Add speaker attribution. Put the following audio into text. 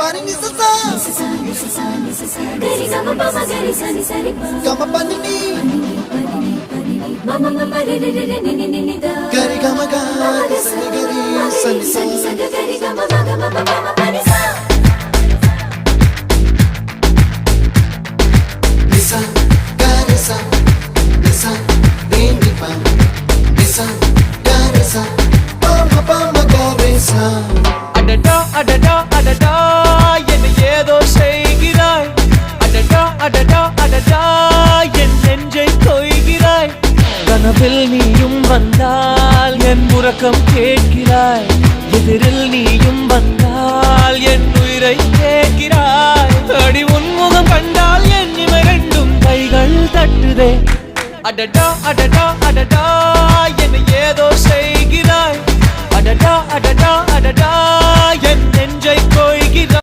Speaker 1: pani ni sa sa gari ga ma pa ma gari sa ni sa ri pa ga ma pani ni ma ma ma re re re ni ni ni da gari ga ma ga sa ni gari sa ni sa gari ga ma ga ma pa ma pa ni sa ni sa gari sa ni sa re ni pa ni sa gari sa pa ma gari sa
Speaker 2: அடடா அடடா அடடா என்ன ஏதோ செய்கிறாய் அடடா அடடா அடடா என் நெஞ்சை கொய்கிறாய் கனவில் நீயும் வந்தால் என் உறக்கம் கேட்கிறாய் எதிரில் நீயும் வந்தால் என் உயிரை கேட்கிறாய் அடி உன்முகம் கண்டால் என் இமை ரெண்டும் கைகள் தட்டுதே அடடா அடடா அடடா என்ன ஏதோ செய்கிறாய் அடடா அடடா அடடா என் நெஞ்சை கொய்கிறாய்